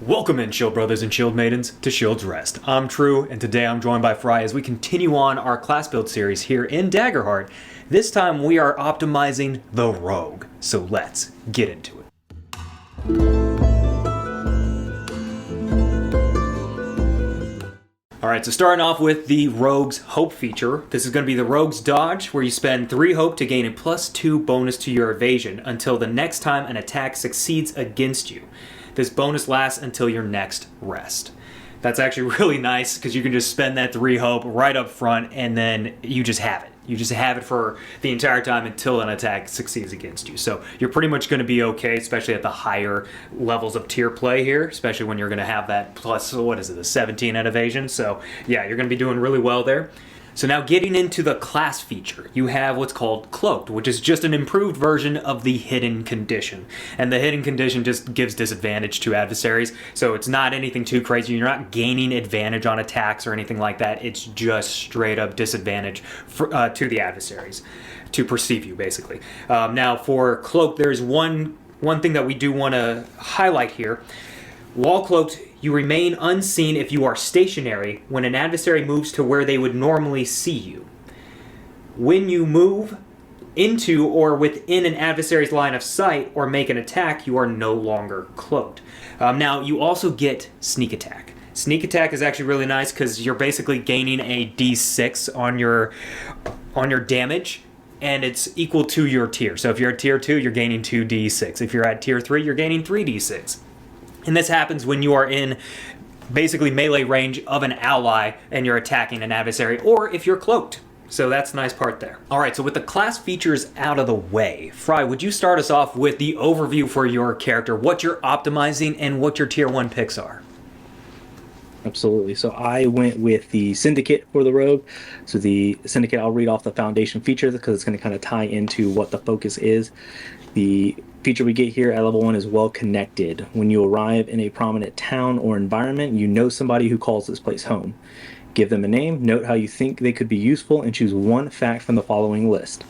Welcome in, Shield Brothers and Shield Maidens, to Shield's Rest. I'm True, and today I'm joined by Frey as we continue on our class build series here in Daggerheart. This time we are optimizing the Rogue, so let's get into it. Alright, so starting off with the Rogue's Hope feature. This is going to be the Rogue's Dodge, where you spend 3 Hope to gain a +2 bonus to your evasion until the next time an attack succeeds against you. This bonus lasts until your next rest. That's actually really nice because you can just spend that 3 Hope right up front and then you just have it. You just have it for the entire time until an attack succeeds against you. So you're pretty much going to be okay, especially at the higher levels of tier play here, especially when you're going to have that plus, what is it, a 17 at evasion. So yeah, you're going to be doing really well there. So now getting into the class feature, you have what's called Cloaked, which is just an improved version of the Hidden Condition. And the Hidden Condition just gives disadvantage to adversaries, so it's not anything too crazy. You're not gaining advantage on attacks or anything like that. It's just straight up disadvantage to the adversaries, to perceive you, basically. Now for Cloaked, there's one thing that we do want to highlight here. While Cloaked, you remain unseen if you are stationary when an adversary moves to where they would normally see you. When you move into or within an adversary's line of sight or make an attack, you are no longer cloaked. Now, you also get Sneak Attack. Sneak Attack is actually really nice because you're basically gaining a d6 on your damage, and it's equal to your tier. So if you're at tier 2, you're gaining 2d6. If you're at tier 3, you're gaining 3d6. And this happens when you are in basically melee range of an ally and you're attacking an adversary, or if you're cloaked. So that's the nice part there. All right, so with the class features out of the way, Frey, would you start us off with the overview for your character, what you're optimizing, and what your tier 1 picks are? Absolutely. So I went with the Syndicate for the Rogue. So the Syndicate, I'll read off the foundation features because it's going to kind of tie into what the focus is. The feature we get here at level 1 is Well Connected. When you arrive in a prominent town or environment, you know somebody who calls this place home. Give them a name, note how you think they could be useful, and choose one fact from the following list.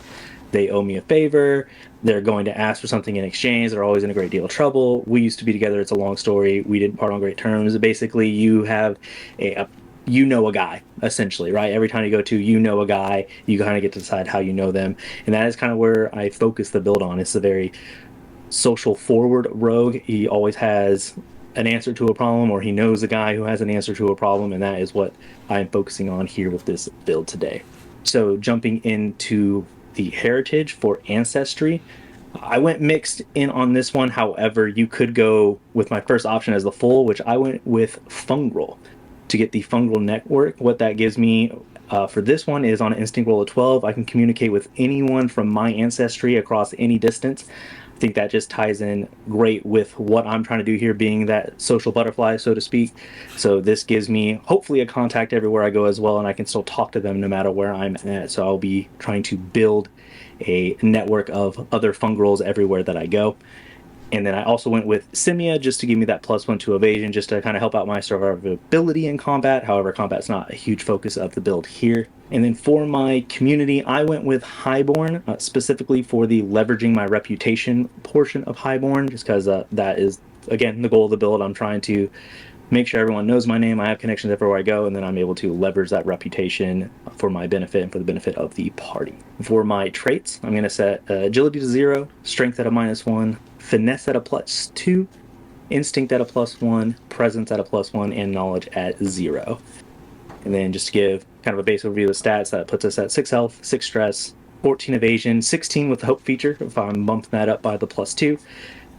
They owe me a favor, they're going to ask for something in exchange, they're always in a great deal of trouble, we used to be together, it's a long story, we didn't part on great terms. Basically, you have you know a guy, essentially, right? Every time you go to, you know a guy, you kind of get to decide how you know them. And that is kind of where I focus the build on. It's a very social forward rogue. He always has an answer to a problem, or he knows a guy who has an answer to a problem, and that is what I'm focusing on here with this build today. So jumping into the heritage for Ancestry, I went mixed in on this one. However, you could go with my first option as the full, which I went with Fungal. To get the Fungal Network, what that gives me for this one is on an instinct roll of 12, I can communicate with anyone from my ancestry across any distance. I think that just ties in great with what I'm trying to do here, being that social butterfly, so to speak. So this gives me hopefully a contact everywhere I go as well, and I can still talk to them no matter where I'm at. So I'll be trying to build a network of other Fungals everywhere that I go. And then I also went with Simia just to give me that +1 to evasion, just to kind of help out my survivability in combat. However, combat's not a huge focus of the build here. And then for my community, I went with Highborn, specifically for the leveraging my reputation portion of Highborn, just because that is, again, the goal of the build. I'm trying to make sure everyone knows my name, I have connections everywhere I go, and then I'm able to leverage that reputation for my benefit and for the benefit of the party. For my traits, I'm going to set agility to 0, strength at a -1, finesse at a +2, instinct at a +1, presence at a +1, and knowledge at 0. And then just to give kind of a base overview of the stats, that puts us at 6 health, 6 stress, 14 evasion, 16 with the hope feature, if I'm bumping that up by the +2.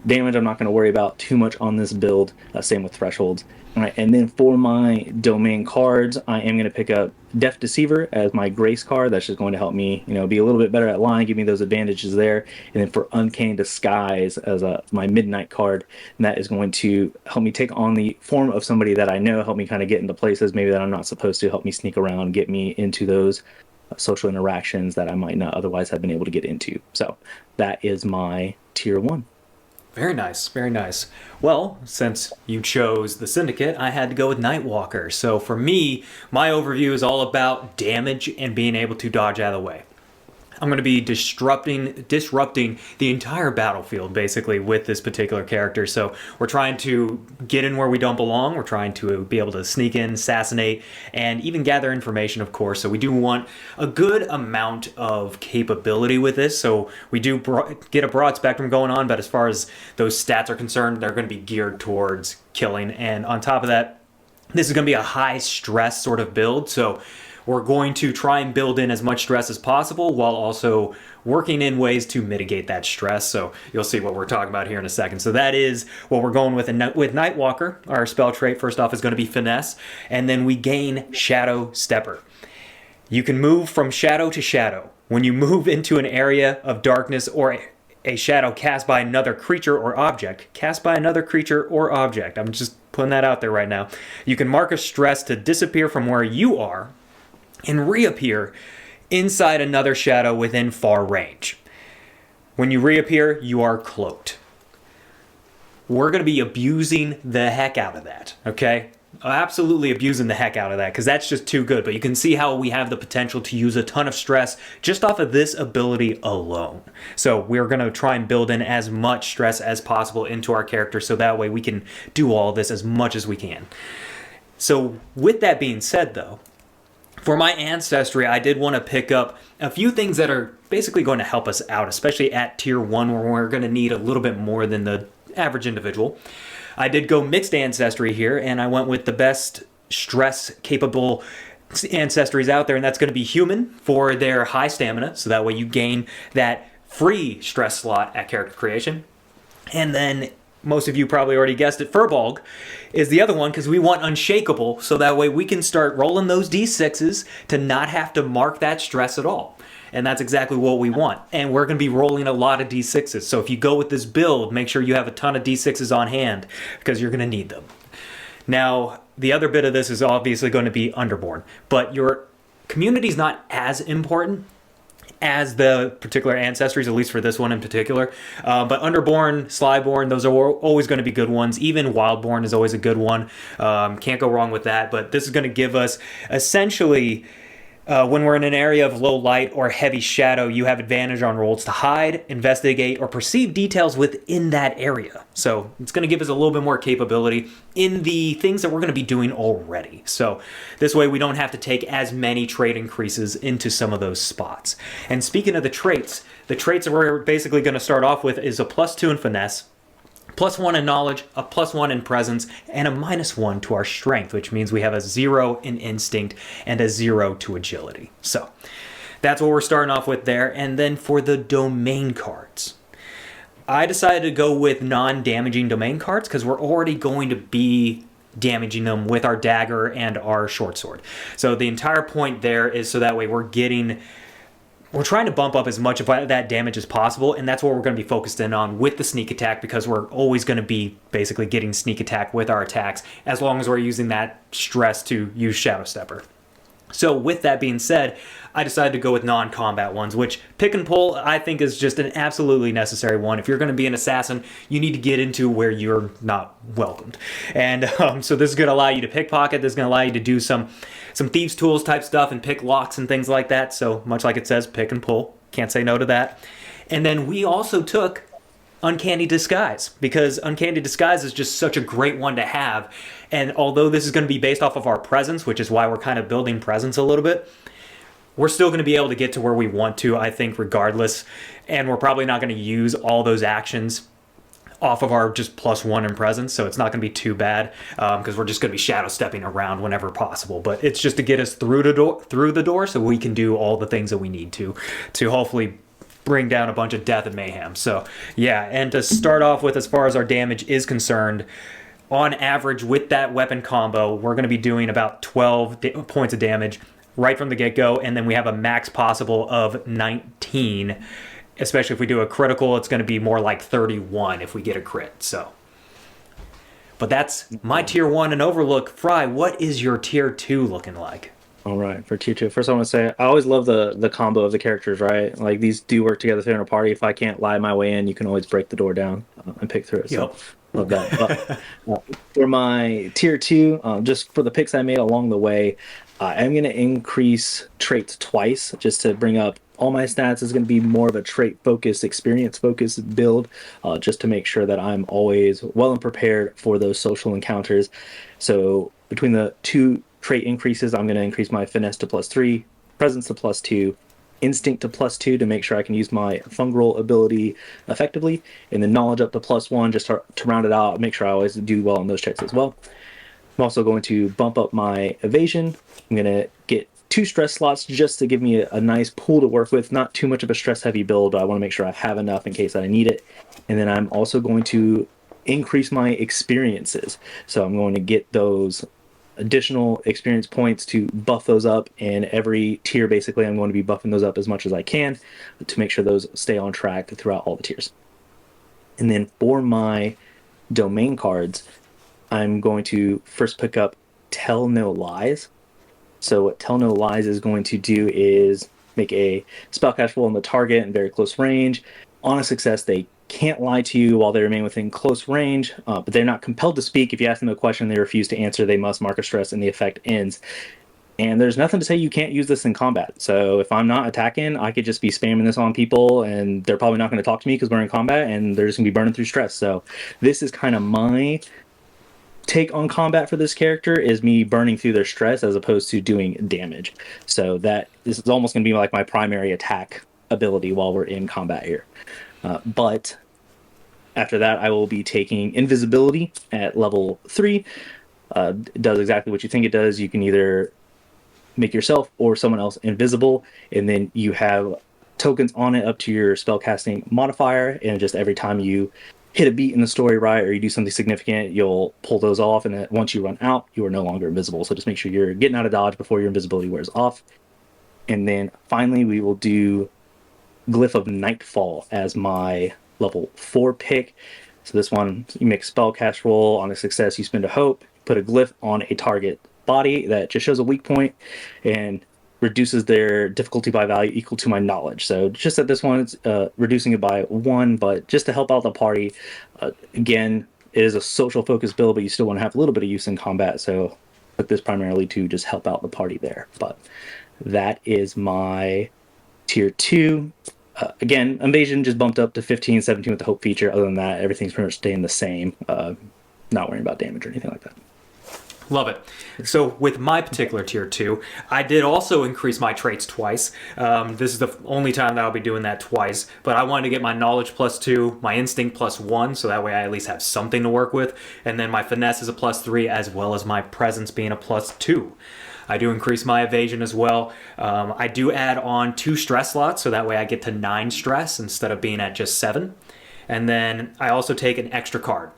Damage, I'm not going to worry about too much on this build, same with thresholds. All right, and then for my domain cards, I am going to pick up Deaf Deceiver as my Grace card. That's just going to help me, be a little bit better at lying, give me those advantages there. And then for Uncanny Disguise as my Midnight card, and that is going to help me take on the form of somebody that I know, help me kind of get into places maybe that I'm not supposed to, help me sneak around, get me into those social interactions that I might not otherwise have been able to get into. So that is my tier 1. Very nice, very nice. Well, since you chose the Syndicate, I had to go with Nightwalker. So for me, my overview is all about damage and being able to dodge out of the way. I'm going to be disrupting the entire battlefield basically with this particular character. So we're trying to get in where we don't belong. We're trying to be able to sneak in, assassinate, and even gather information, of course. So we do want a good amount of capability with this. So we do get a broad spectrum going on, but as far as those stats are concerned, they're going to be geared towards killing. And on top of that, this is going to be a high stress sort of build. So we're going to try and build in as much stress as possible while also working in ways to mitigate that stress. So you'll see what we're talking about here in a second. So that is what we're going with. With Nightwalker, our spell trait, first off, is going to be Finesse. And then we gain Shadow Stepper. You can move from shadow to shadow. When you move into an area of darkness or a shadow cast by another creature or object, I'm just putting that out there right now. You can mark a stress to disappear from where you are and reappear inside another shadow within far range. When you reappear, you are cloaked. We're going to be abusing the heck out of that, okay? Absolutely abusing the heck out of that, because that's just too good. But you can see how we have the potential to use a ton of stress just off of this ability alone. So we're going to try and build in as much stress as possible into our character, so that way we can do all this as much as we can. So with that being said, though, for my Ancestry, I did want to pick up a few things that are basically going to help us out, especially at Tier 1, where we're going to need a little bit more than the average individual. I did go mixed Ancestry here, and I went with the best stress-capable Ancestries out there, and that's going to be Human for their high stamina, so that way you gain that free stress slot at character creation. And then most of you probably already guessed it, Furbolg is the other one, because we want Unshakable, so that way we can start rolling those D6s to not have to mark that stress at all. And that's exactly what we want. And we're going to be rolling a lot of D6s. So if you go with this build, make sure you have a ton of D6s on hand, because you're going to need them. Now, the other bit of this is obviously going to be Underborn, but your community is not as important as the particular Ancestries, at least for this one in particular. But Underborn, Slyborn, those are always going to be good ones. Even Wildborn is always a good one. Can't go wrong with that. But this is going to give us essentially, when we're in an area of low light or heavy shadow, you have advantage on rolls to hide, investigate, or perceive details within that area. So it's going to give us a little bit more capability in the things that we're going to be doing already. So this way we don't have to take as many trait increases into some of those spots. And speaking of the traits that we're basically going to start off with is a +2 in Finesse, +1 in Knowledge, a +1 in Presence, and a -1 to our Strength, which means we have a 0 in Instinct and a 0 to Agility. So that's what we're starting off with there. And then for the domain cards, I decided to go with non-damaging domain cards because we're already going to be damaging them with our dagger and our short sword. So the entire point there is so that way we're trying to bump up as much of that damage as possible, and that's what we're going to be focused in on with the sneak attack, because we're always going to be basically getting sneak attack with our attacks as long as we're using that stress to use Shadow Stepper. So with that being said, I decided to go with non-combat ones, which Pick and Pull I think is just an absolutely necessary one. If you're going to be an assassin, you need to get into where you're not welcomed. And so this is going to allow you to pickpocket. This is going to allow you to do some thieves tools type stuff and pick locks and things like that. So much like it says, Pick and Pull. Can't say no to that. And then we also took Uncanny Disguise, because Uncanny Disguise is just such a great one to have. And although this is going to be based off of our presence, which is why we're kind of building presence a little bit, we're still going to be able to get to where we want to, I think, regardless. And we're probably not going to use all those actions off of our just +1 in presence, so it's not going to be too bad, because we're just going to be shadow stepping around whenever possible. But it's just to get us through the door so we can do all the things that we need to hopefully bring down a bunch of death and mayhem. So yeah, and to start off with, as far as our damage is concerned, on average with that weapon combo, we're going to be doing about 12 points of damage right from the get-go, and then we have a max possible of 19. Especially if we do a critical, it's going to be more like 31 if we get a crit. So, but that's my Tier 1 and Overlook. Fry, what is your Tier 2 looking like? All right, for Tier 2, first I want to say I always love the combo of the characters, right? Like, these do work together in a party. If I can't lie my way in, you can always break the door down and pick through it. Yep. So love that. For my Tier 2, just for the picks I made along the way, I'm going to increase traits twice just to bring up all my stats is going to be more of a trait focused, experience focused build, just to make sure that I'm always well and prepared for those social encounters. So between the 2 trait increases, I'm going to increase my finesse to +3, presence to +2, instinct to +2 to make sure I can use my fungal ability effectively, and then knowledge up to +1 just to round it out, make sure I always do well on those checks as well. I'm also going to bump up my evasion. I'm going to get 2 stress slots just to give me a nice pool to work with. Not too much of a stress heavy build, but I want to make sure I have enough in case that I need it. And then I'm also going to increase my experiences. So I'm going to get those additional experience points to buff those up, and every tier basically I'm going to be buffing those up as much as I can to make sure those stay on track throughout all the tiers. And then for my domain cards, I'm going to first pick up Tell No Lies. So what Tell No Lies is going to do is make a spellcast roll on the target in very close range. On a success, they can't lie to you while they remain within close range, but they're not compelled to speak. If you ask them a question and they refuse to answer, they must mark a stress and the effect ends. And there's nothing to say you can't use this in combat. So if I'm not attacking, I could just be spamming this on people and they're probably not going to talk to me because we're in combat and they're just going to be burning through stress. So this is kind of my take on combat for this character, is me burning through their stress as opposed to doing damage. So this is almost going to be like my primary attack ability while we're in combat here. But after that, I will be taking Invisibility at level 3. It does exactly what you think it does. You can either make yourself or someone else invisible, and then you have tokens on it up to your spellcasting modifier, and just every time you hit a beat in the story, right, or you do something significant, you'll pull those off, and then once you run out, you are no longer invisible. So just make sure you're getting out of dodge before your invisibility wears off. And then finally, we will do Glyph of Nightfall as my level 4 pick. So this one, you make a spellcast roll. On a success, you spend a hope, put a glyph on a target body that just shows a weak point and reduces their difficulty by value equal to my knowledge. So just that this one is reducing it by 1, but just to help out the party. Again, it is a social focus build, but you still want to have a little bit of use in combat. So put this primarily to just help out the party there. But that is my tier 2. Again, Invasion just bumped up to 15, 17 with the Hope feature. Other than that, everything's pretty much staying the same. Not worrying about damage or anything like that. Love it. So with my particular tier 2, I did also increase my traits twice. This is the only time that I'll be doing that twice, but I wanted to get my knowledge +2, my instinct +1, so that way I at least have something to work with, and then my finesse is a +3, as well as my presence being a +2. I do increase my evasion as well. I do add on 2 stress slots, so that way I get to 9 stress instead of being at just 7. And then I also take an extra card.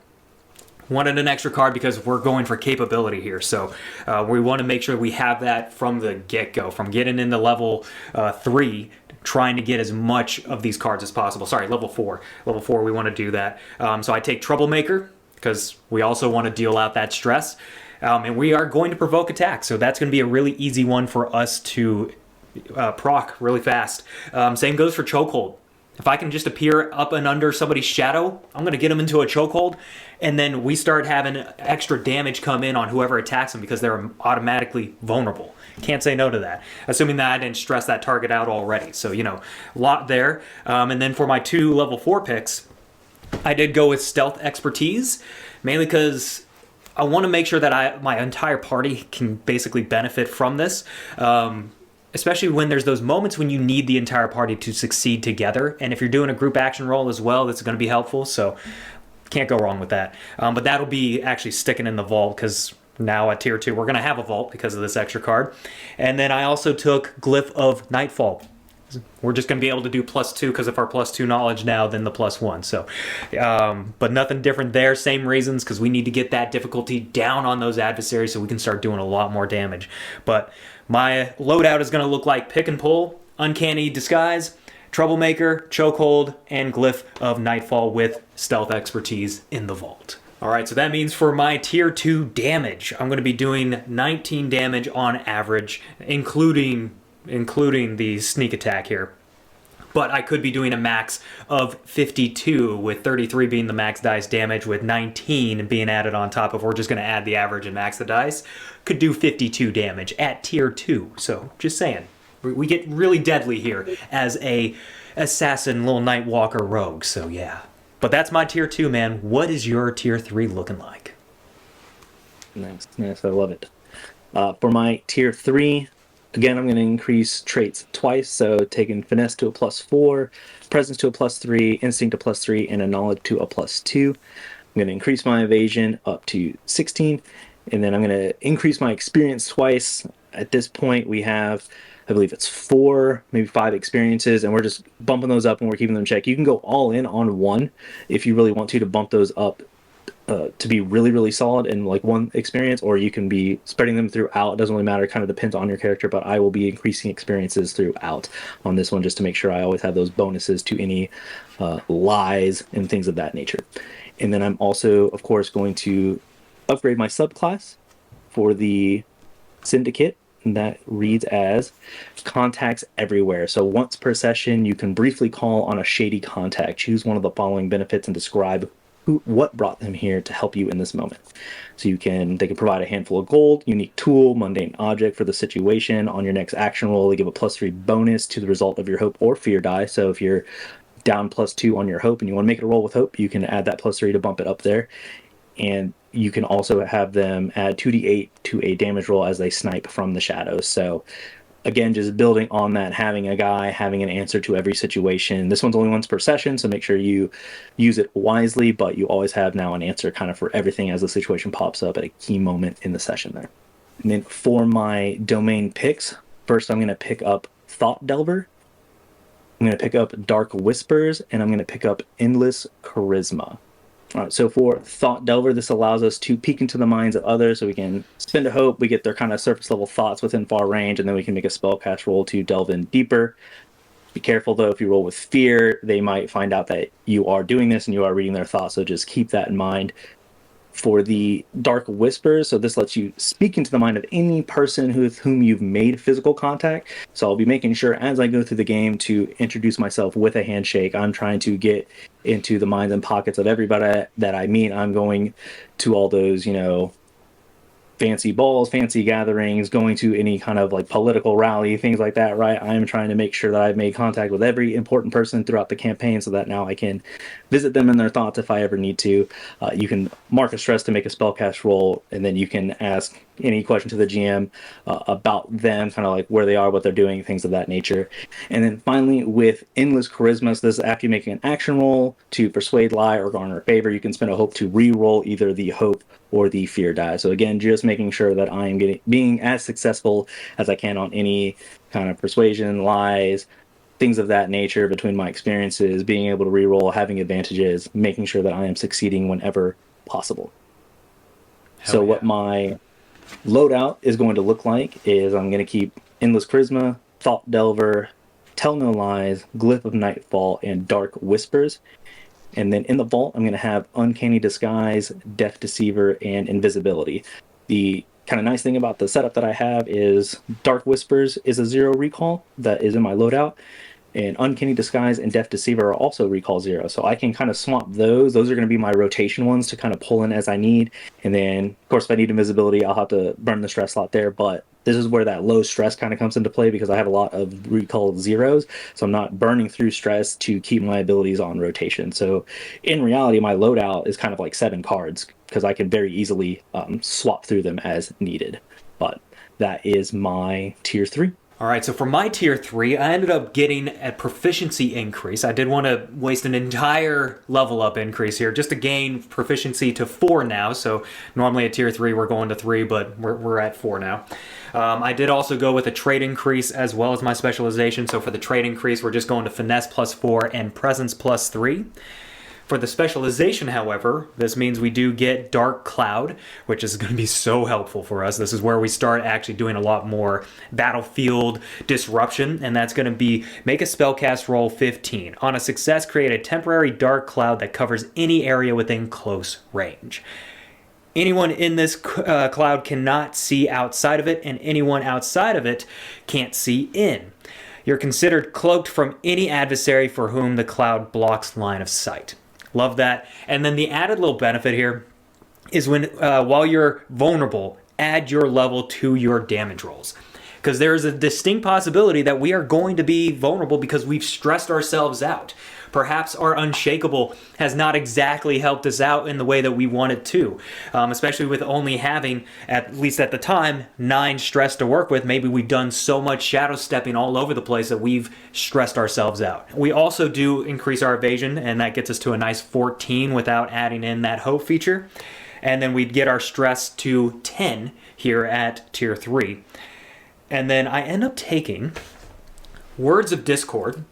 Wanted an extra card because we're going for capability here, so we want to make sure we have that from the get-go, from getting into level 3, trying to get as much of these cards as possible. Sorry, level 4. Level 4, we want to do that. So I take Troublemaker, because we also want to deal out that stress. And we are going to provoke attack, so that's going to be a really easy one for us to proc really fast. Same goes for Chokehold. If I can just appear up and under somebody's shadow, I'm going to get them into a chokehold, and then we start having extra damage come in on whoever attacks them because they're automatically vulnerable. Can't say no to that, assuming that I didn't stress that target out already. So, a lot there. And then for my 2 level 4 picks, I did go with Stealth Expertise, mainly because I want to make sure that my entire party can basically benefit from this. Especially when there's those moments when you need the entire party to succeed together. And if you're doing a group action roll as well, that's going to be helpful. So can't go wrong with that. But that'll be actually sticking in the vault, because now at tier 2, we're going to have a vault because of this extra card. And then I also took Glyph of Nightfall. We're just going to be able to do +2 because of our +2 knowledge now than the +1. So, but nothing different there. Same reasons, because we need to get that difficulty down on those adversaries so we can start doing a lot more damage. But my loadout is going to look like Pick and Pull, Uncanny Disguise, Troublemaker, Chokehold, and Glyph of Nightfall with Stealth Expertise in the vault. Alright, so that means for my tier 2 damage, I'm going to be doing 19 damage on average, including the sneak attack here. But I could be doing a max of 52, with 33 being the max dice damage, with 19 being added on top of, we're just going to add the average and max the dice. Could do 52 damage at tier 2, so just saying. We get really deadly here as a assassin, little Nightwalker rogue. So yeah. But that's my tier 2, man. What is your tier 3 looking like? Nice, nice. I love it. For my tier 3, again, I'm going to increase traits twice. So taking finesse to a +4, presence to a +3, instinct to +3, and a knowledge to a +2. I'm going to increase my evasion up to 16, and then I'm going to increase my experience twice. At this point, we have, I believe it's 4, maybe 5 experiences, and we're just bumping those up and we're keeping them in check. You can go all in on one if you really want to bump those up to be really, really solid in like one experience, or you can be spreading them throughout. It doesn't really matter. It kind of depends on your character, but I will be increasing experiences throughout on this one just to make sure I always have those bonuses to any lies and things of that nature. And then I'm also, of course, going to upgrade my subclass for the Syndicate. And that reads as contacts everywhere. So once per session, you can briefly call on a shady contact. Choose one of the following benefits and describe what brought them here to help you in this moment. So they can provide a handful of gold, unique tool, mundane object for the situation. On your next action roll, they give a +3 bonus to the result of your hope or fear die. So if you're down +2 on your hope and you want to make it a roll with hope, you can add that +3 to bump it up there. And you can also have them add 2d8 to a damage roll as they snipe from the shadows. So again, just building on that, having an answer to every situation. This one's only once per session, so make sure you use it wisely, but you always have now an answer kind of for everything as the situation pops up at a key moment in the session there. And then for my domain picks, first I'm going to pick up Thought Delver, I'm going to pick up Dark Whispers, and I'm going to pick up Endless Charisma. All right, so for Thought Delver, this allows us to peek into the minds of others, so we can spend a hope, we get their kind of surface level thoughts within far range, and then we can make a spellcast roll to delve in deeper. Be careful though, if you roll with fear, they might find out that you are doing this and you are reading their thoughts, so just keep that in mind. For the Dark Whispers, so this lets you speak into the mind of any person with whom you've made physical contact. So I'll be making sure as I go through the game to introduce myself with a handshake. I'm trying to get into the minds and pockets of everybody that I meet. I'm going to all those, fancy balls, fancy gatherings, going to any kind of like political rally, things like that, right? I'm trying to make sure that I've made contact with every important person throughout the campaign so that now I can visit them in their thoughts if I ever need to. You can mark a stress to make a spellcast roll, and then you can ask any question to the GM about them, kind of like where they are, what they're doing, things of that nature. And then finally, with Endless Charisma, so this is after you make an action roll to persuade, lie, or garner favor, you can spend a hope to re-roll either the hope or the fear die. So again, just making sure that I am being as successful as I can on any kind of persuasion, lies, things of that nature between my experiences, being able to re-roll, having advantages, making sure that I am succeeding whenever possible. What my loadout is going to look like is I'm going to keep Endless Charisma, Thought Delver, Tell No Lies, Glyph of Nightfall, and Dark Whispers. And then in the vault, I'm going to have Uncanny Disguise, Death Deceiver, and Invisibility. The kind of nice thing about the setup that I have is Dark Whispers is a 0 recall that is in my loadout. And Uncanny Disguise and Death Deceiver are also recall 0. So I can kind of swap those. Those are going to be my rotation ones to kind of pull in as I need. And then, of course, if I need invisibility, I'll have to burn the stress slot there. But this is where that low stress kind of comes into play because I have a lot of recall 0s. So I'm not burning through stress to keep my abilities on rotation. So in reality, my loadout is kind of like 7 cards because I can very easily swap through them as needed. But that is my tier 3. All right, so for my tier 3, I ended up getting a proficiency increase. I did want to waste an entire level up increase here just to gain proficiency to 4 now. So normally at tier 3 we're going to 3, but we're at 4 now. I did also go with a trait increase as well as my specialization. So for the trait increase, we're just going to finesse +4 and presence +3. For the specialization, however, this means we do get Dark Cloud, which is going to be so helpful for us. This is where we start actually doing a lot more battlefield disruption, and that's going to be make a spellcast roll 15. On a success, create a temporary dark cloud that covers any area within close range. Anyone in this cloud cannot see outside of it, and anyone outside of it can't see in. You're considered cloaked from any adversary for whom the cloud blocks line of sight. Love that. And then the added little benefit here is when while you're vulnerable, add your level to your damage rolls. because there's a distinct possibility that we are going to be vulnerable because we've stressed ourselves out. Perhaps our Unshakable has not exactly helped us out in the way that we want it to, especially with only having, at least at the time, 9 stress to work with. Maybe we've done so much shadow stepping all over the place that we've stressed ourselves out. We also do increase our evasion, and that gets us to a nice 14 without adding in that hope feature. And then we'd get our stress to 10 here at tier 3. And then I end up taking Words of Discord,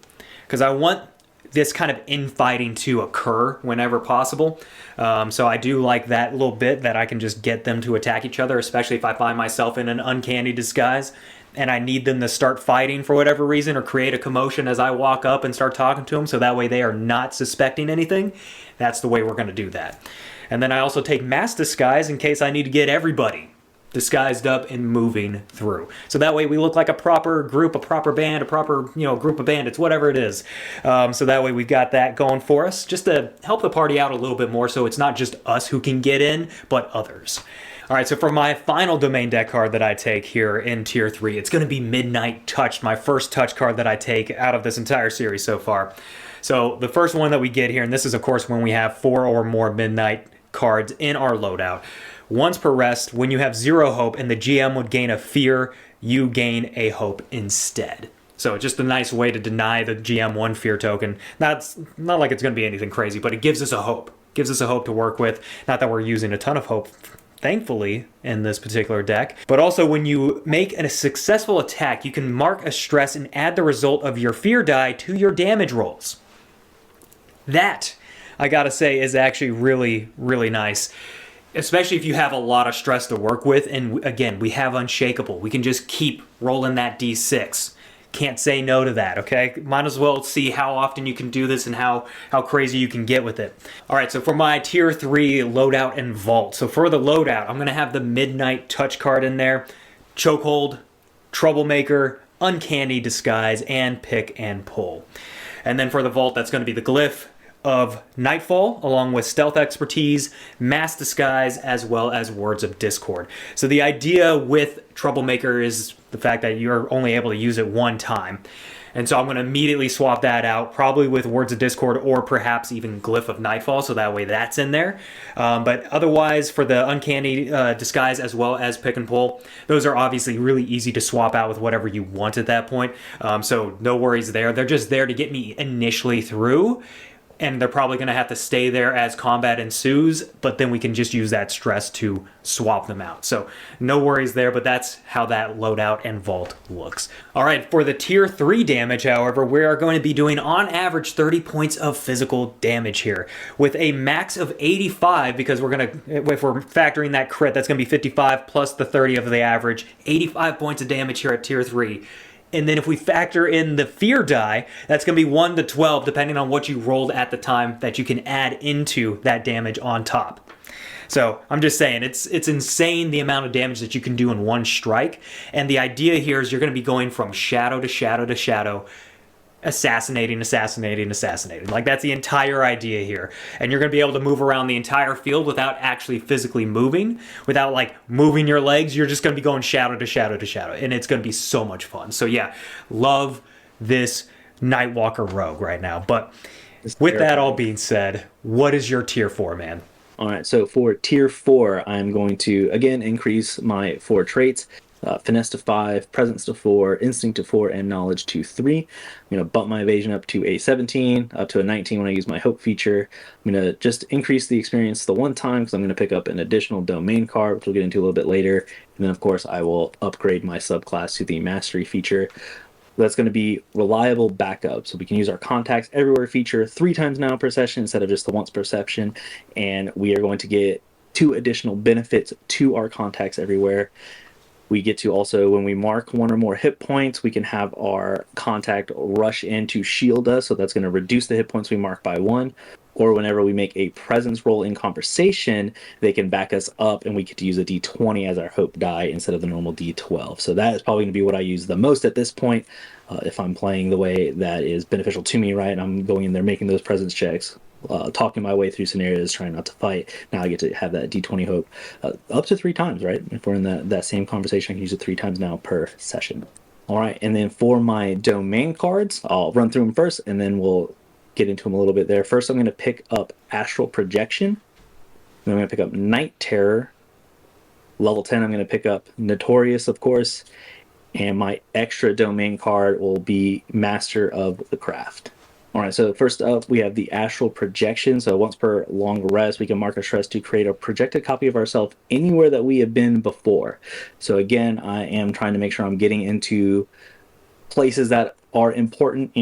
because I want this kind of infighting to occur whenever possible. So I do like that little bit that I can just get them to attack each other, especially if I find myself in an uncanny disguise and I need them to start fighting for whatever reason or create a commotion as I walk up and start talking to them, so that way they are not suspecting anything. That's the way we're going to do that. And then I also take Mass Disguise in case I need to get everybody disguised up and moving through. So that way we look like a proper group, a proper band, a proper, group of bandits, whatever it is. So that way we've got that going for us, just to help the party out a little bit more, so it's not just us who can get in, but others. All right, so for my final domain deck card that I take here in tier 3, it's going to be Midnight Touch, my first touch card that I take out of this entire series so far. So the first one that we get here, and this is of course when we have 4 or more Midnight cards in our loadout. Once per rest, when you have 0 hope and the GM would gain a fear, you gain a hope instead. So just a nice way to deny the GM 1 fear token. That's not like it's going to be anything crazy, but it gives us a hope. Gives us a hope to work with. Not that we're using a ton of hope, thankfully, in this particular deck. But also when you make a successful attack, you can mark a stress and add the result of your fear die to your damage rolls. That, I gotta say, is actually really, really nice. Especially if you have a lot of stress to work with, and again, we have Unshakable. We can just keep rolling that D6. Can't say no to that, okay? Might as well see how often you can do this and how crazy you can get with it. All right, so for my tier 3 loadout and vault. So for the loadout, I'm gonna have the Midnight Touch card in there, Chokehold, Troublemaker, Uncanny Disguise, and Pick and Pull. And then for the vault, that's gonna be the Glyph of Nightfall, along with Stealth Expertise, Mass Disguise, as well as Words of Discord. So the idea with Troublemaker is the fact that you're only able to use it 1 time. And so I'm going to immediately swap that out, probably with Words of Discord or perhaps even Glyph of Nightfall, so that way that's in there. But otherwise, for the Uncanny Disguise as well as Pick and Pull, those are obviously really easy to swap out with whatever you want at that point. So no worries there. They're just there to get me initially through, and they're probably going to have to stay there as combat ensues, but then we can just use that stress to swap them out. So no worries there, but that's how that loadout and vault looks. All right, for the tier 3 damage, however, we are going to be doing on average 30 points of physical damage here, with a max of 85, because we're going to, if we're factoring that crit, that's going to be 55 plus the 30 of the average, 85 points of damage here at tier 3. And then if we factor in the fear die, that's going to be 1 to 12, depending on what you rolled at the time, that you can add into that damage on top. So I'm just saying, it's insane the amount of damage that you can do in one strike. And the idea here is you're going to be going from shadow to shadow to shadow, assassinating. Like, that's the entire idea here. And you're going to be able to move around the entire field without actually physically moving, without like moving your legs. You're just going to be going shadow to shadow to shadow, and it's going to be so much fun. So yeah, love this Nightwalker Rogue right now. But with that all being said, what is your tier 4, man? All right, so for tier 4, I'm going to again increase my 4 traits. Finesse to 5, Presence to 4, Instinct to 4, and Knowledge to 3. I'm going to bump my evasion up to a 17, up to a 19 when I use my Hope feature. I'm going to just increase the experience the 1 time because I'm going to pick up an additional domain card, which we'll get into a little bit later. And then, of course, I will upgrade my subclass to the Mastery feature. That's going to be Reliable Backup. So we can use our Contacts Everywhere feature 3 times now per session instead of just the once per session. And we are going to get 2 additional benefits to our Contacts Everywhere. We get to also, when we mark 1 or more hit points, we can have our contact rush in to shield us. So that's going to reduce the hit points we mark by 1. Or whenever we make a presence roll in conversation, they can back us up and we get to use a d20 as our hope die instead of the normal d12. So that is probably going to be what I use the most at this point. If I'm playing the way that is beneficial to me, right? I'm going in there making those presence checks. talking my way through scenarios, trying not to fight. Now I get to have that D20 hope up to 3 times, right? If we're in that same conversation, I can use it 3 times now per session. All right, and then for my domain cards, I'll run through them first, and then we'll get into them a little bit there. First, I'm going to pick up Astral Projection. Then I'm going to pick up Night Terror. Level 10, I'm going to pick up Notorious, of course. And my extra domain card will be Master of the Craft. All right, so first up, we have the Astral Projection. So once per long rest, we can mark a stress to create a projected copy of ourselves anywhere that we have been before. So again, I am trying to make sure I'm getting into places that are important,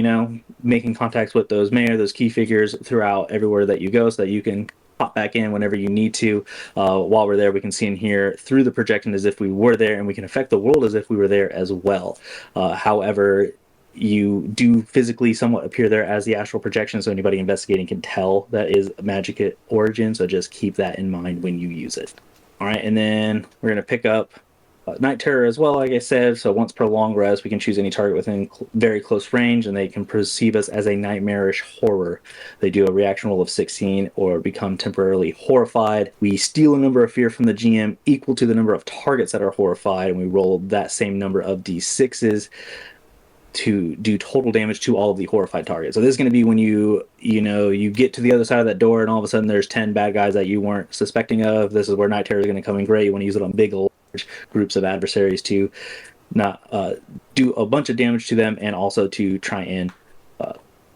making contacts with those mayor, those key figures throughout everywhere that you go so that you can pop back in whenever you need to. While we're there, we can see and hear through the projection as if we were there, and we can affect the world as if we were there as well. However, you do physically somewhat appear there as the astral projection, so anybody investigating can tell that is magic at origin, so just keep that in mind when you use it. All right, and then we're going to pick up Night Terror as well, like I said. So once per long rest, we can choose any target within very close range, and they can perceive us as a nightmarish horror. They do a reaction roll of 16 or become temporarily horrified. We steal a number of fear from the GM equal to the number of targets that are horrified, and we roll that same number of d6s to do total damage to all of the horrified targets. So this is going to be when you get to the other side of that door, and all of a sudden there's 10 bad guys that you weren't suspecting of. This is where Night Terror is going to come in great. You want to use it on big, large groups of adversaries to not do a bunch of damage to them, and also to try and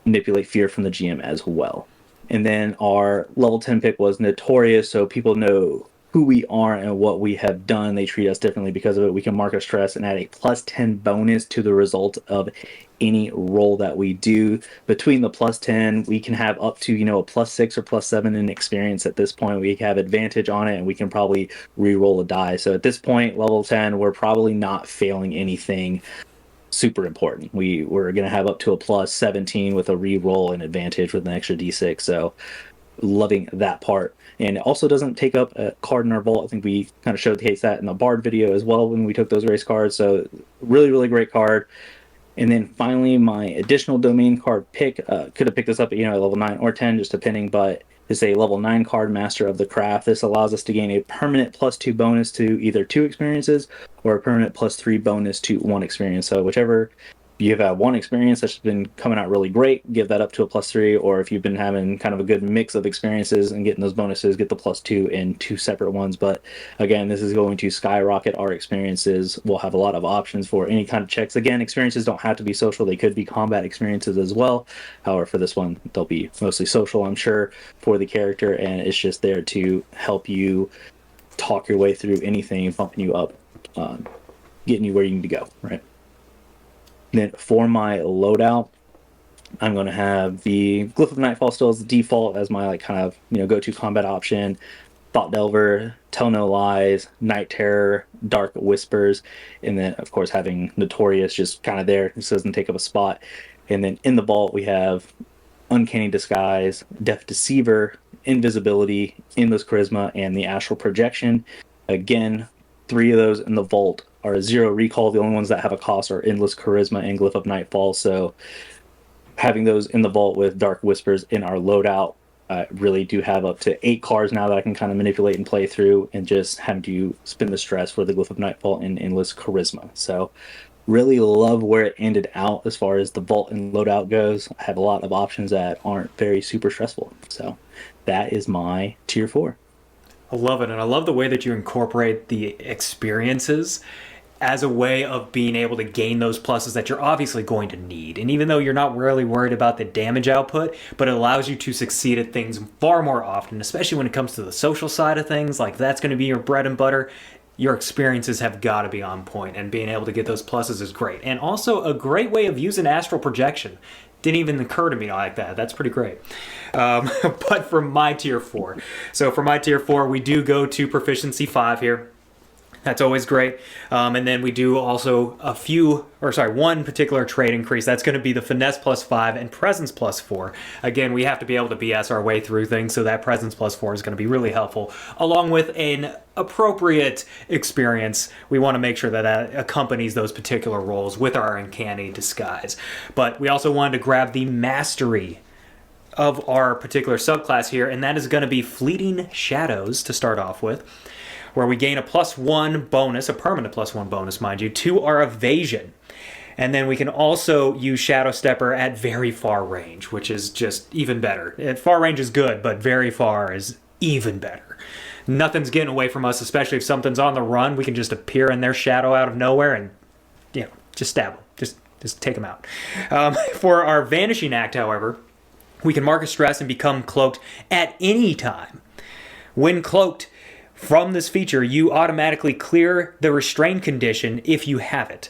manipulate fear from the GM as well. And then our level 10 pick was Notorious, so people know who we are and what we have done. They treat us differently because of it. We can mark a stress and add a +10 bonus to the result of any roll that we do. Between the +10, we can have up to a +6 or +7 in experience. At this point, we have advantage on it, and we can probably re-roll a die. So at this point, level 10, we're probably not failing anything super important. We're going to have up to a +17 with a re-roll and advantage with an extra d6. So loving that part. And it also doesn't take up a card in our vault. I think we kind of showcased that in the Bard video as well when we took those race cards. So really, really great card. And then finally, my additional domain card pick, could have picked this up at level 9 or 10, just depending, but it's a level 9 card, Master of the Craft. This allows us to gain a permanent +2 bonus to either 2 experiences or a permanent +3 bonus to 1 experience. So whichever you've had 1 experience that's been coming out really great, give that up to a +3, or if you've been having kind of a good mix of experiences and getting those bonuses, get the +2 in 2 separate ones. But again, this is going to skyrocket our experiences. We'll have a lot of options for any kind of checks. Again, experiences don't have to be social. They could be combat experiences as well. However, for this one, they'll be mostly social, I'm sure, for the character, and it's just there to help you talk your way through anything, bumping you up, getting you where you need to go, right? Then for my loadout, I'm going to have the Glyph of Nightfall still as the default as my go-to combat option. Thought Delver, Tell No Lies, Night Terror, Dark Whispers, and then of course having Notorious just kind of there. This doesn't take up a spot. And then in the vault we have Uncanny Disguise, Deaf Deceiver, Invisibility, Endless Charisma, and the Astral Projection. Again, 3 of those in the vault are 0 recall. The only ones that have a cost are Endless Charisma and Glyph of Nightfall. So having those in the vault with Dark Whispers in our loadout, really do have up to 8 cards now that I can kind of manipulate and play through, and just having to spin the stress for the Glyph of Nightfall and Endless Charisma. So really love where it ended out as far as the vault and loadout goes. I have a lot of options that aren't very super stressful. So that is my tier 4. I love it, and I love the way that you incorporate the experiences as a way of being able to gain those pluses that you're obviously going to need. And even though you're not really worried about the damage output, but it allows you to succeed at things far more often, especially when it comes to the social side of things. Like, that's going to be your bread and butter. Your experiences have got to be on point, and being able to get those pluses is great. And also a great way of using astral projection. Didn't even occur to me like that. That's pretty great. But for my tier 4. So for my tier 4, we do go to proficiency 5 here. That's always great. And then we do also one particular trait increase. That's going to be the finesse +5 and presence +4. Again, we have to be able to BS our way through things, so that presence +4 is going to be really helpful. Along with an appropriate experience, we want to make sure that accompanies those particular roles with our uncanny disguise. But we also wanted to grab the mastery of our particular subclass here, and that is going to be Fleeting Shadows to start off with, where we gain a +1 bonus, a permanent +1 bonus, mind you, to our evasion. And then we can also use Shadow Stepper at very far range, which is just even better. Far range is good, but very far is even better. Nothing's getting away from us, especially if something's on the run. We can just appear in their shadow out of nowhere and, just stab them. Just take them out. For our Vanishing Act, however, we can mark a stress and become cloaked at any time. When cloaked from this feature, you automatically clear the restrained condition if you have it.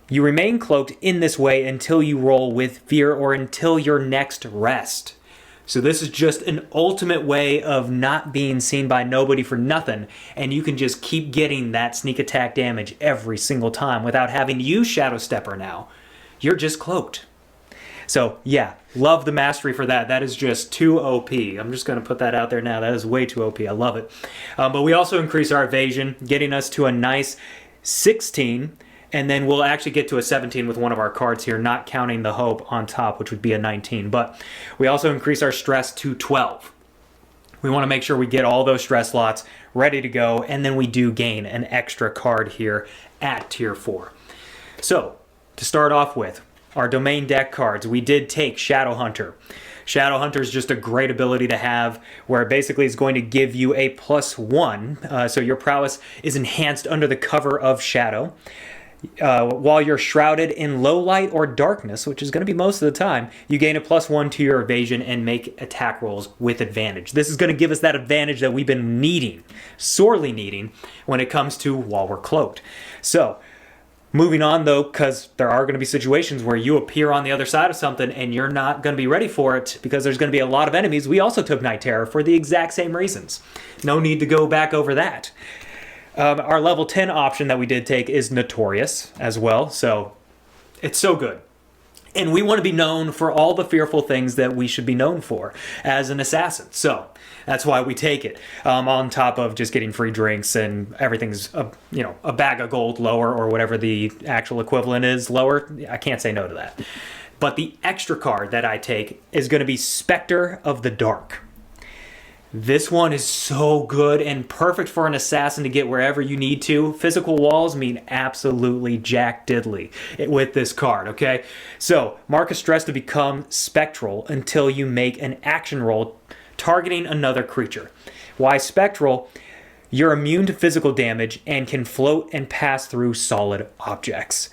You remain cloaked in this way until you roll with fear or until your next rest. So this is just an ultimate way of not being seen by nobody for nothing, and you can just keep getting that sneak attack damage every single time without having to use Shadow Stepper now. You're just cloaked. So yeah, love the mastery for that. That is just too OP. I'm just going to put that out there now. That is way too OP. I love it. But we also increase our evasion, getting us to a nice 16, and then we'll actually get to a 17 with one of our cards here, not counting the hope on top, which would be a 19. But we also increase our stress to 12. We want to make sure we get all those stress slots ready to go, and then we do gain an extra card here at tier 4. So, to start off with, our domain deck cards, we did take Shadow Hunter. Shadow Hunter is just a great ability to have, where it basically is going to give you a +1, so your prowess is enhanced under the cover of shadow. While you're shrouded in low light or darkness, which is going to be most of the time, you gain a +1 to your evasion and make attack rolls with advantage. This is going to give us that advantage that we've been needing, sorely needing, when it comes to while we're cloaked. So, moving on though, because there are going to be situations where you appear on the other side of something and you're not going to be ready for it because there's going to be a lot of enemies. We also took Night Terror for the exact same reasons. No need to go back over that. Our level 10 option that we did take is Notorious as well, so it's so good. And we want to be known for all the fearful things that we should be known for as an assassin. So that's why we take it. On top of just getting free drinks and everything's a bag of gold lower, or whatever the actual equivalent is lower. I can't say no to that. But the extra card that I take is going to be Spectre of the Dark. This one is so good and perfect for an assassin to get wherever you need to. Physical walls mean absolutely jack diddly with this card, okay? So, mark a stress to become spectral until you make an action roll targeting another creature. Why spectral? You're immune to physical damage and can float and pass through solid objects.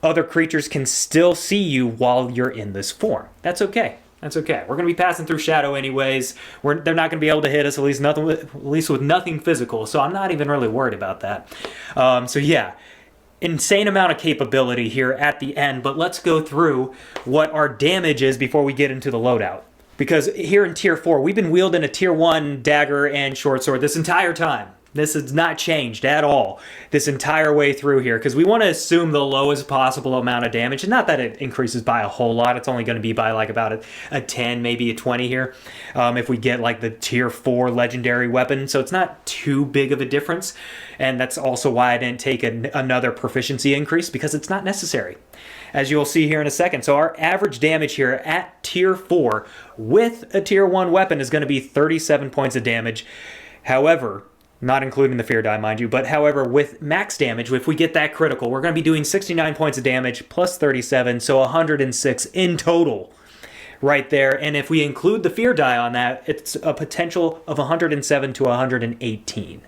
Other creatures can still see you while you're in this form. That's okay. That's okay. We're going to be passing through shadow anyways. They're not going to be able to hit us, at least with nothing physical, so I'm not even really worried about that. So yeah, insane amount of capability here at the end, but let's go through what our damage is before we get into the loadout. Because here in Tier 4, we've been wielding a Tier 1 dagger and short sword this entire time. This has not changed at all this entire way through here, because we want to assume the lowest possible amount of damage. And not that it increases by a whole lot. It's only going to be by like about a 10, maybe a 20 here, if we get like the Tier 4 legendary weapon. So it's not too big of a difference. And that's also why I didn't take another proficiency increase, because it's not necessary, as you'll see here in a second. So our average damage here at Tier 4 with a Tier 1 weapon is going to be 37 points of damage. However, not including the fear die, mind you, but however, with max damage, if we get that critical, we're going to be doing 69 points of damage plus 37, so 106 in total right there. And if we include the fear die on that, it's a potential of 107 to 118.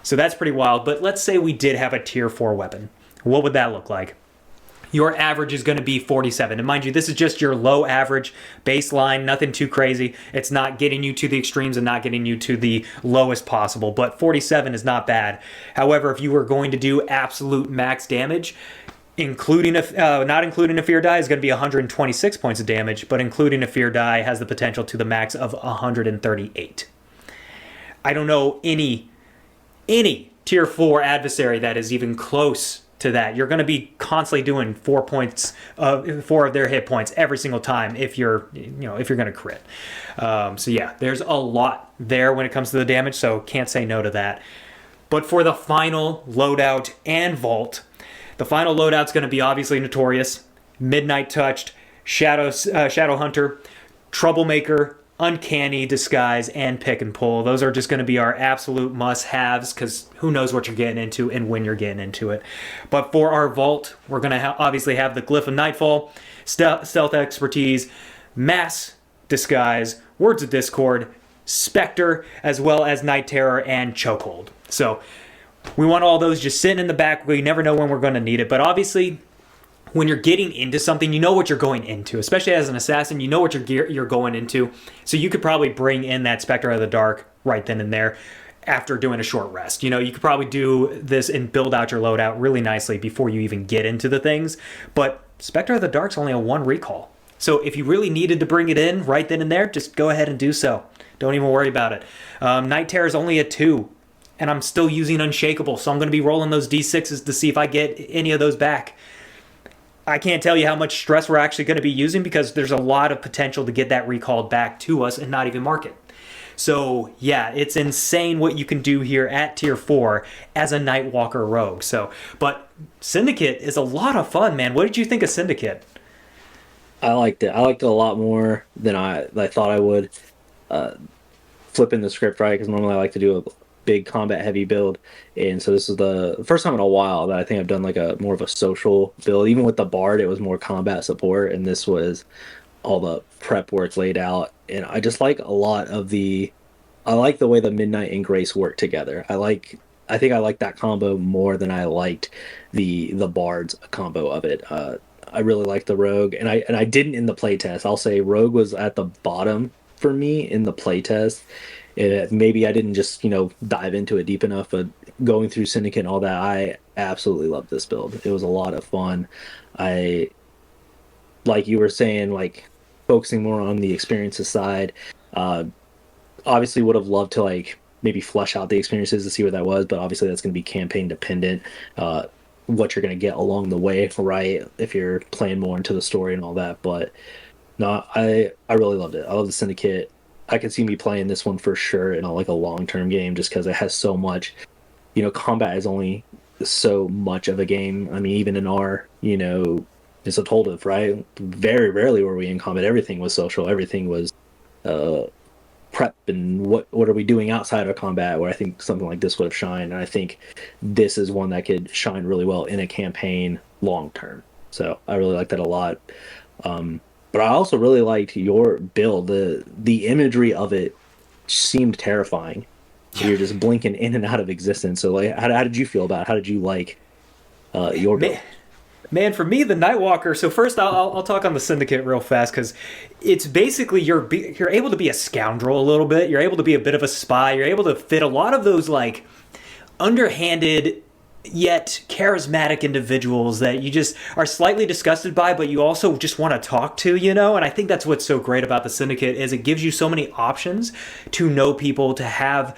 So that's pretty wild, but let's say we did have a Tier 4 weapon. What would that look like? Your average is going to be 47. And mind you, this is just your low average baseline, nothing too crazy. It's not getting you to the extremes and not getting you to the lowest possible, but 47 is not bad. However, if you were going to do absolute max damage, not including a fear die, is going to be 126 points of damage, but including a fear die has the potential to the max of 138. I don't know any Tier 4 adversary that is even close to that. You're going to be constantly doing 4 of their hit points every single time if you're going to crit. So yeah, there's a lot there when it comes to the damage, so can't say no to that. But for the final loadout and vault, the final loadout's going to be obviously Notorious, Midnight Touched, Shadow Hunter, Troublemaker, Uncanny, Disguise, and Pick and Pull. Those are just going to be our absolute must-haves because who knows what you're getting into and when you're getting into it. But for our vault, we're going to obviously have the Glyph of Nightfall, Stealth Expertise, Mass Disguise, Words of Discord, Spectre, as well as Night Terror and Chokehold. So we want all those just sitting in the back. We never know when we're going to need it. But obviously, when you're getting into something, you know what you're going into. Especially as an assassin, you know what you're going into. So you could probably bring in that Spectre of the Dark right then and there after doing a short rest. You know, you could probably do this and build out your loadout really nicely before you even get into the things. But Spectre of the Dark's only a 1 recall. So if you really needed to bring it in right then and there, just go ahead and do so. Don't even worry about it. Night Terror is only a 2. And I'm still using Unshakable. So I'm going to be rolling those D6s to see if I get any of those back. I can't tell you how much stress we're actually going to be using because there's a lot of potential to get that recalled back to us and not even mark it. So yeah, it's insane what you can do here at tier 4 as a Nightwalker Rogue. But Syndicate is a lot of fun, man. What did you think of Syndicate? I liked it. I liked it a lot more than I thought I would. Flipping the script right, because normally I like to do a big combat heavy build, and so this is the first time in a while that I think I've done like a more of a social build. Even with the bard, it was more combat support, and this was all the prep work laid out. And I just like a lot of I like the way the Midnight and Grace work together. I think I like that combo more than I liked the bard's combo of it. I really like the rogue, and I didn't in the playtest. I'll say rogue was at the bottom for me in the playtest. Maybe I didn't just dive into it deep enough, but going through Syndicate and all that, I absolutely loved this build. It was a lot of fun. I, like you were saying, like focusing more on the experiences side. Obviously would have loved to like maybe flesh out the experiences to see what that was, but obviously that's going to be campaign dependent. What you're going to get along the way, right? If you're playing more into the story and all that. But no, I really loved it. I love the Syndicate. I could see me playing this one for sure in a long-term game, just because it has so much. Combat is only so much of a game. I mean, even in our, it's a Toldiv, right? Very rarely were we in combat. Everything was social. Everything was prep and what are we doing outside of combat, where I think something like this would have shined. And I think this is one that could shine really well in a campaign long-term. So I really like that a lot. But I also really liked your build. The imagery of it seemed terrifying. You're just blinking in and out of existence. So, like, how did you feel about it? How did you like your build? Man, for me, the Nightwalker. So first, I'll talk on the Syndicate real fast because it's basically you're able to be a scoundrel a little bit. You're able to be a bit of a spy. You're able to fit a lot of those like underhanded yet charismatic individuals that you just are slightly disgusted by, but you also just want to talk to, And I think that's what's so great about the Syndicate is it gives you so many options to know people, to have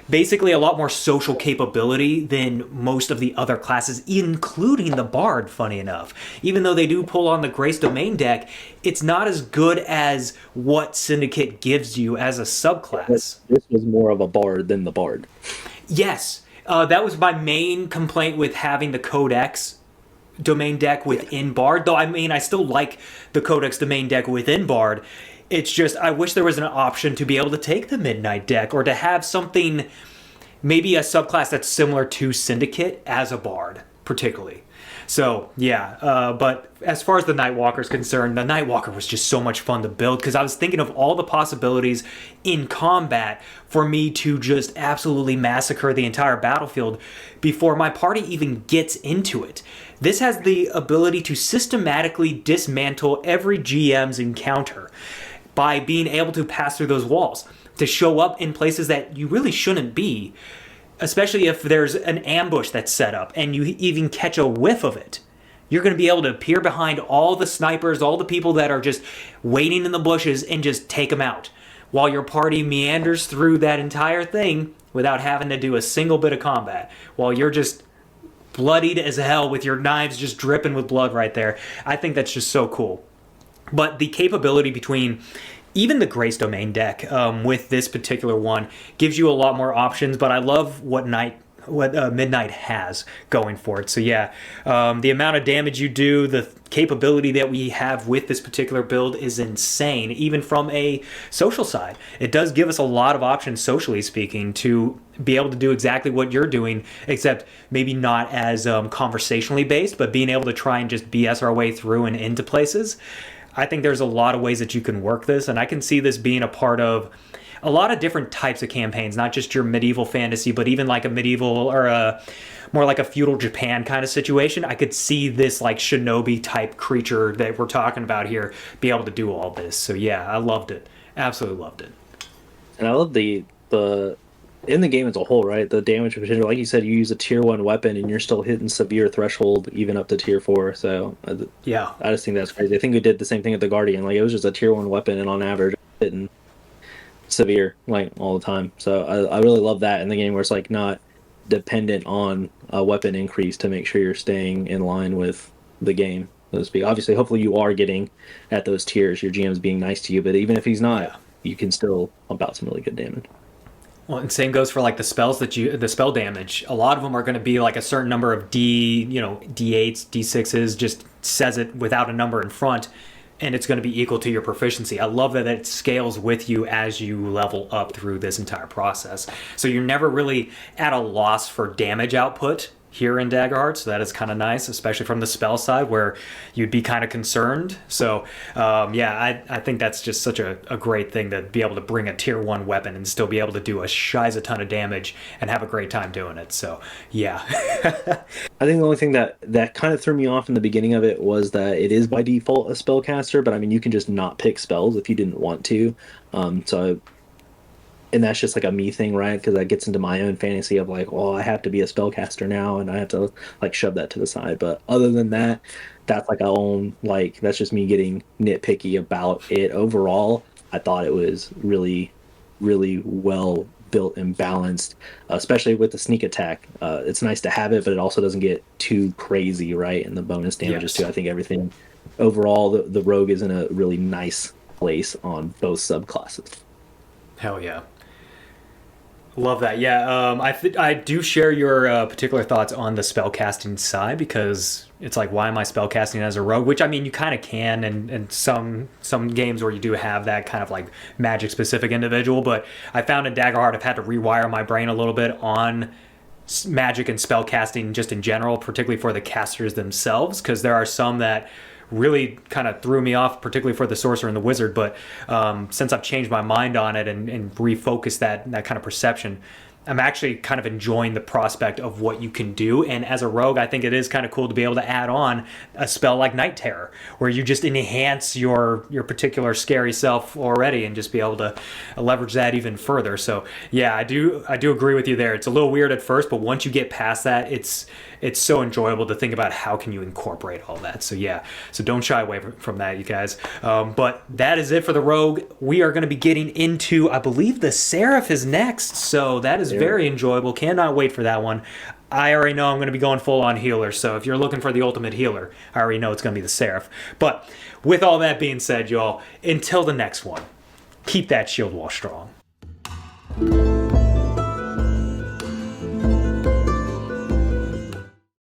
basically a lot more social capability than most of the other classes, including the Bard, funny enough. Even though they do pull on the Grace Domain deck, it's not as good as what Syndicate gives you as a subclass. This was more of a Bard than the Bard. Yes. That was my main complaint with having the Codex domain deck within Bard. Though, I mean, I still like the Codex domain deck within Bard. It's just, I wish there was an option to be able to take the Midnight deck or to have something, maybe a subclass that's similar to Syndicate as a Bard, particularly. So, yeah. But as far as the Nightwalker is concerned, the Nightwalker was just so much fun to build because I was thinking of all the possibilities in combat for me to just absolutely massacre the entire battlefield before my party even gets into it. This has the ability to systematically dismantle every GM's encounter by being able to pass through those walls, to show up in places that you really shouldn't be, especially if there's an ambush that's set up and you even catch a whiff of it. You're going to be able to appear behind all the snipers, all the people that are just waiting in the bushes and just take them out, while your party meanders through that entire thing without having to do a single bit of combat, while you're just bloodied as hell with your knives just dripping with blood right there. I think that's just so cool. But the capability between even the Grace Domain deck with this particular one gives you a lot more options, but I love what what Midnight has going for it. So yeah, the amount of damage you do, the capability that we have with this particular build is insane, even from a social side. It does give us a lot of options, socially speaking, to be able to do exactly what you're doing, except maybe not as conversationally based, but being able to try and just BS our way through and into places. I think there's a lot of ways that you can work this, and I can see this being a part of a lot of different types of campaigns, not just your medieval fantasy, but even like a medieval or a more like a feudal Japan kind of situation. I could see this like shinobi type creature that we're talking about here be able to do all this. So yeah, I loved it. Absolutely loved it. And I love the in the game as a whole, right? The damage potential, like you said, you use a tier 1 weapon and you're still hitting severe threshold even up to tier 4. So yeah, I just think that's crazy. I think we did the same thing with the Guardian. Like it was just a tier 1 weapon, and on average hitting severe like all the time. So I really love that in the game, where it's like not dependent on a weapon increase to make sure you're staying in line with the game, so to speak. Obviously, hopefully you are getting at those tiers, your GM's being nice to you, but even if he's not, you can still pump out some really good damage. Well, and same goes for like the spells the spell damage. A lot of them are going to be like a certain number of D8s, D6s, just says it without a number in front, and it's going to be equal to your proficiency. I love that it scales with you as you level up through this entire process. So you're never really at a loss for damage output here in Daggerheart, so that is kind of nice, especially from the spell side where you'd be kind of concerned. So I think that's just such a great thing to be able to bring a tier 1 weapon and still be able to do a shiz a ton of damage and have a great time doing it. So yeah. I think the only thing that kind of threw me off in the beginning of it was that it is by default a spellcaster, but I mean you can just not pick spells if you didn't want to. And that's just like a me thing, right? Because that gets into my own fantasy of like, well, I have to be a spellcaster now, and I have to like shove that to the side. But other than that, that's like that's just me getting nitpicky about it. Overall, I thought it was really, really well built and balanced, especially with the sneak attack. It's nice to have it, but it also doesn't get too crazy, right? And the bonus damages too. I think everything overall, the rogue is in a really nice place on both subclasses. Hell yeah. Love that. Yeah, I do share your particular thoughts on the spellcasting side, because it's like, why am I spellcasting as a rogue? Which, I mean, you kind of can in some games where you do have that kind of like magic-specific individual, but I found in Daggerheart I've had to rewire my brain a little bit on magic and spellcasting just in general, particularly for the casters themselves, because there are some that really kind of threw me off, particularly for the sorcerer and the wizard. But since I've changed my mind on it and refocused that kind of perception, I'm actually kind of enjoying the prospect of what you can do. And as a rogue, I think it is kind of cool to be able to add on a spell like Night Terror, where you just enhance your particular scary self already and just be able to leverage that even further. So yeah, I do agree with you there. It's a little weird at first, but once you get past that, it's so enjoyable to think about how can you incorporate all that. So yeah, so don't shy away from that, you guys. But that is it for the rogue. We are going to be getting into, I believe, the Seraph is next. So that is very enjoyable. Cannot wait for that one. I already know I'm going to be going full on healer. So if you're looking for the ultimate healer, I already know it's going to be the Seraph. But with all that being said, y'all, until the next one, keep that shield wall strong.